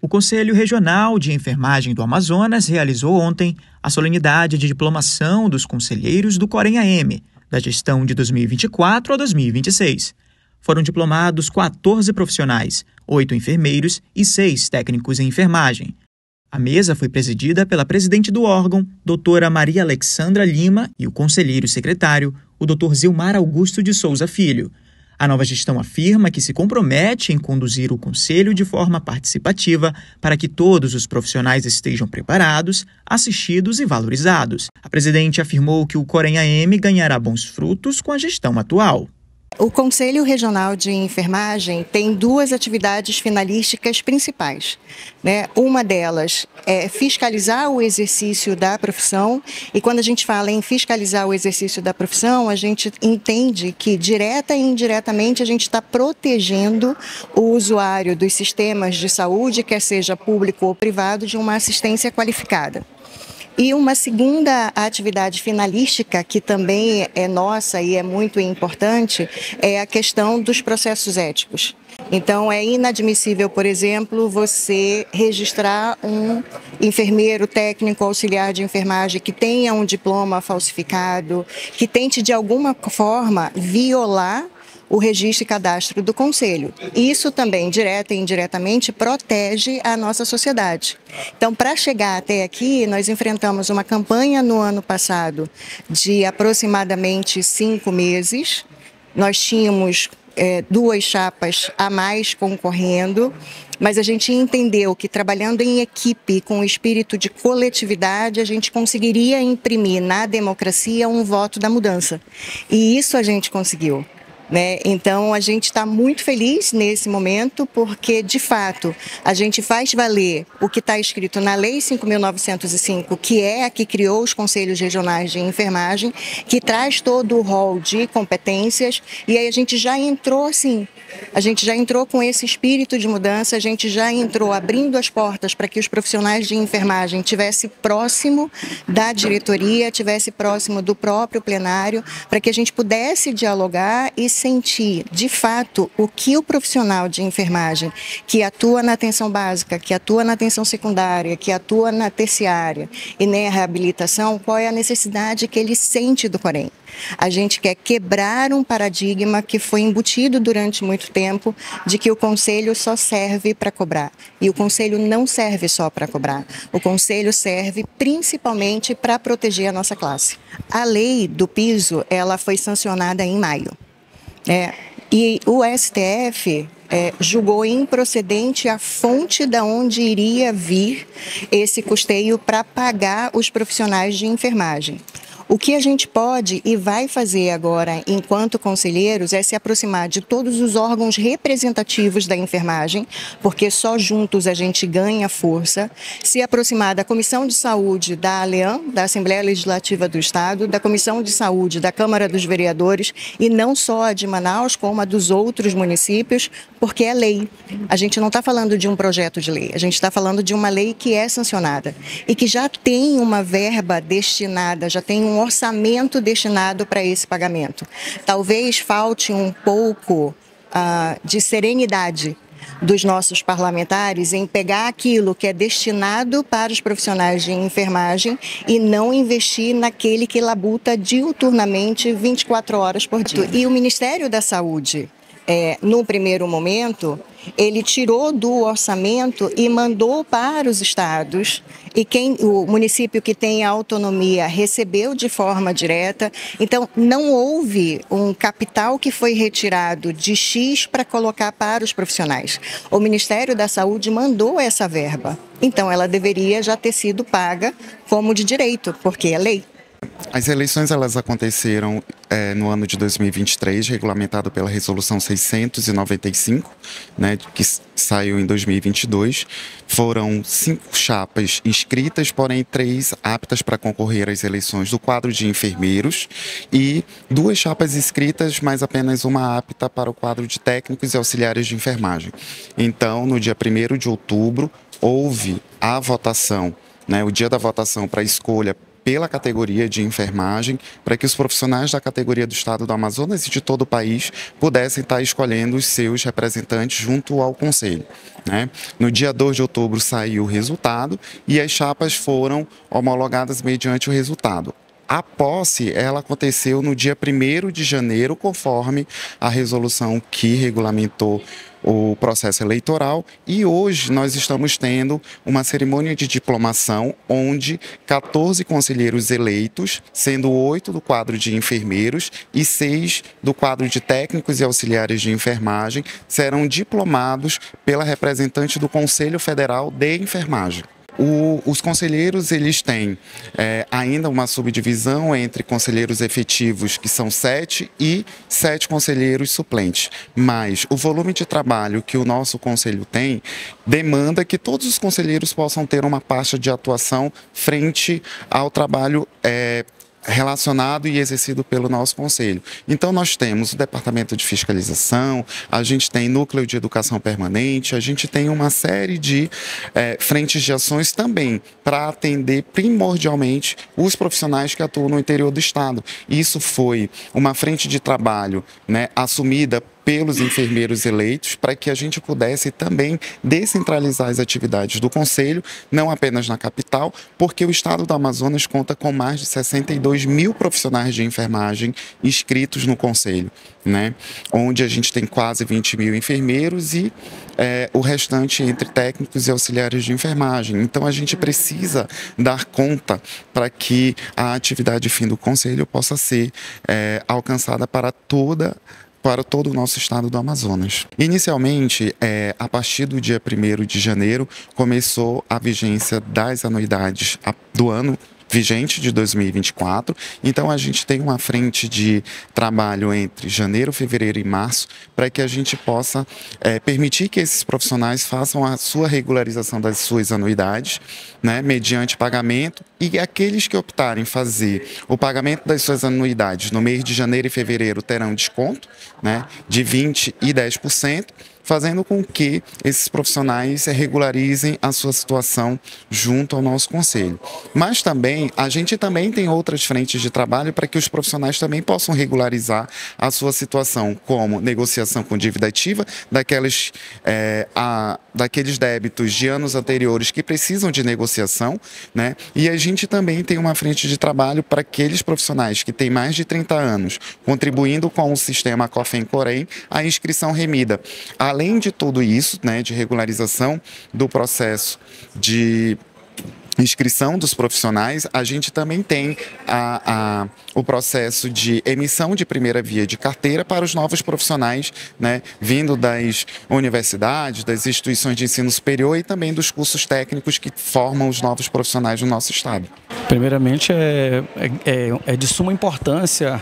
O Conselho Regional de Enfermagem do Amazonas realizou ontem a solenidade de diplomação dos conselheiros do Corém-AM, da gestão de 2024 a 2026. Foram diplomados 14 profissionais, 8 enfermeiros e 6 técnicos em enfermagem. A mesa foi presidida pela presidente do órgão, doutora Maria Alexandra Lima, e o conselheiro secretário, o doutor Zilmar Augusto de Souza Filho. A nova gestão afirma que se compromete em conduzir o Conselho de forma participativa para que todos os profissionais estejam preparados, assistidos e valorizados. A presidente afirmou que o Corém-AM ganhará bons frutos com a gestão atual. O Conselho Regional de Enfermagem tem 2 atividades finalísticas principais, né? Uma delas é fiscalizar o exercício da profissão, e quando a gente fala em fiscalizar o exercício da profissão, a gente entende que direta e indiretamente a gente está protegendo o usuário dos sistemas de saúde, quer seja público ou privado, de uma assistência qualificada. E uma segunda atividade finalística, que também é nossa e é muito importante, é a questão dos processos éticos. Então, é inadmissível, por exemplo, você registrar um enfermeiro técnico auxiliar de enfermagem que tenha um diploma falsificado, que tente de alguma forma violar o registro e cadastro do Conselho. Isso também, direta e indiretamente, protege a nossa sociedade. Então, para chegar até aqui, nós enfrentamos uma campanha no ano passado de aproximadamente 5 meses. Nós tínhamos 2 chapas a mais concorrendo, mas a gente entendeu que trabalhando em equipe, com o espírito de coletividade, a gente conseguiria imprimir na democracia um voto da mudança. E isso a gente conseguiu. Então, a gente está muito feliz nesse momento porque, de fato, a gente faz valer o que está escrito na Lei 5.905, que é a que criou os Conselhos Regionais de Enfermagem, que traz todo o rol de competências, e aí a gente já entrou assim, a gente já entrou com esse espírito de mudança, a gente já entrou abrindo as portas para que os profissionais de enfermagem estivessem próximo da diretoria, estivessem próximo do próprio plenário, para que a gente pudesse dialogar e sentir, de fato, o que o profissional de enfermagem que atua na atenção básica, que atua na atenção secundária, que atua na terciária e na reabilitação, qual é a necessidade que ele sente do Corém. A gente quer quebrar um paradigma que foi embutido durante muito tempo de que o Conselho só serve para cobrar. E o Conselho não serve só para cobrar. O Conselho serve principalmente para proteger a nossa classe. A lei do piso, ela foi sancionada em maio. E o STF julgou improcedente a fonte da onde iria vir esse custeio para pagar os profissionais de enfermagem. O que a gente pode e vai fazer agora, enquanto conselheiros, é se aproximar de todos os órgãos representativos da enfermagem, porque só juntos a gente ganha força, se aproximar da Comissão de Saúde da ALEAN, da Assembleia Legislativa do Estado, da Comissão de Saúde da Câmara dos Vereadores, e não só a de Manaus, como a dos outros municípios, porque é lei. A gente não está falando de um projeto de lei, a gente está falando de uma lei que é sancionada e que já tem uma verba destinada, já tem um orçamento destinado para esse pagamento. Talvez falte um pouco de serenidade dos nossos parlamentares em pegar aquilo que é destinado para os profissionais de enfermagem e não investir naquele que labuta diuturnamente 24 horas por dia. E o Ministério da Saúde, no primeiro momento, ele tirou do orçamento e mandou para os estados, e o município que tem a autonomia recebeu de forma direta. Então, não houve um capital que foi retirado de X para colocar para os profissionais. O Ministério da Saúde mandou essa verba. Então, ela deveria já ter sido paga como de direito, porque é lei. As eleições elas aconteceram no ano de 2023, regulamentado pela Resolução 695, que saiu em 2022. Foram 5 chapas inscritas, porém 3 aptas para concorrer às eleições do quadro de enfermeiros e 2 chapas inscritas, mas apenas uma apta para o quadro de técnicos e auxiliares de enfermagem. Então, no dia 1º de outubro, houve a votação, o dia da votação para a escolha pela categoria de enfermagem, para que os profissionais da categoria do estado do Amazonas e de todo o país pudessem estar escolhendo os seus representantes junto ao Conselho, né? No dia 2 de outubro saiu o resultado e as chapas foram homologadas mediante o resultado. A posse, ela aconteceu no dia 1º de janeiro, conforme a resolução que regulamentou o processo eleitoral, e hoje nós estamos tendo uma cerimônia de diplomação onde 14 conselheiros eleitos, sendo 8 do quadro de enfermeiros e 6 do quadro de técnicos e auxiliares de enfermagem, serão diplomados pela representante do Conselho Federal de Enfermagem. Os conselheiros, eles têm ainda uma subdivisão entre conselheiros efetivos, que são 7, e 7 conselheiros suplentes. Mas o volume de trabalho que o nosso conselho tem demanda que todos os conselheiros possam ter uma pasta de atuação frente ao trabalho relacionado e exercido pelo nosso conselho. Então nós temos o departamento de fiscalização, a gente tem núcleo de educação permanente, a gente tem uma série de frentes de ações também para atender primordialmente os profissionais que atuam no interior do estado. Isso foi uma frente de trabalho, né, assumida pelos enfermeiros eleitos, para que a gente pudesse também descentralizar as atividades do Conselho, não apenas na capital, porque o estado do Amazonas conta com mais de 62 mil profissionais de enfermagem inscritos no Conselho, né? Onde a gente tem quase 20 mil enfermeiros e o restante entre técnicos e auxiliares de enfermagem. Então a gente precisa dar conta para que a atividade fim do Conselho possa ser alcançada para todo o nosso estado do Amazonas. Inicialmente, a partir do dia 1º de janeiro, começou a vigência das anuidades do ano vigente de 2024, então a gente tem uma frente de trabalho entre janeiro, fevereiro e março para que a gente possa permitir que esses profissionais façam a sua regularização das suas anuidades, né, mediante pagamento, e aqueles que optarem fazer o pagamento das suas anuidades no mês de janeiro e fevereiro terão desconto, né, de 20% e 10%, fazendo com que esses profissionais regularizem a sua situação junto ao nosso conselho. Mas também, a gente também tem outras frentes de trabalho para que os profissionais também possam regularizar a sua situação, como negociação com dívida ativa, daqueles débitos de anos anteriores que precisam de negociação, né? E a gente também tem uma frente de trabalho para aqueles profissionais que têm mais de 30 anos, contribuindo com o sistema COFEM-COREM, a inscrição remida. Além de tudo isso, né, de regularização do processo de inscrição dos profissionais, a gente também tem o processo de emissão de primeira via de carteira para os novos profissionais, né, vindo das universidades, das instituições de ensino superior e também dos cursos técnicos que formam os novos profissionais do nosso estado. Primeiramente, é de suma importância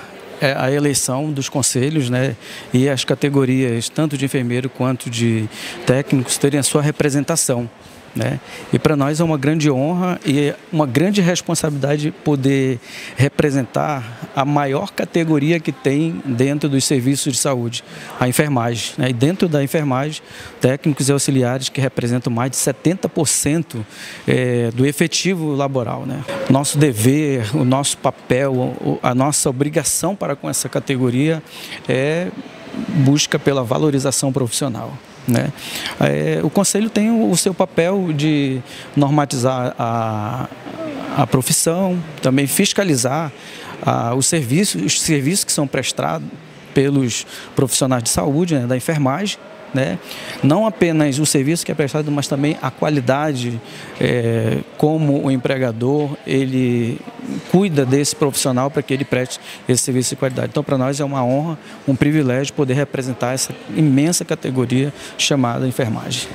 a eleição dos conselhos, né, e as categorias, tanto de enfermeiro quanto de técnicos, terem a sua representação, né? E para nós é uma grande honra e uma grande responsabilidade poder representar a maior categoria que tem dentro dos serviços de saúde, a enfermagem, né? E dentro da enfermagem, técnicos e auxiliares que representam mais de 70% do efetivo laboral, né? Nosso dever, o nosso papel, a nossa obrigação para com essa categoria é busca pela valorização profissional, né? O Conselho tem o seu papel de normatizar a profissão, também fiscalizar os serviços que são prestados pelos profissionais de saúde, né, da enfermagem, né? Não apenas o serviço que é prestado, mas também a qualidade, como o empregador ele cuida desse profissional para que ele preste esse serviço de qualidade. Então, para nós é uma honra, um privilégio poder representar essa imensa categoria chamada enfermagem.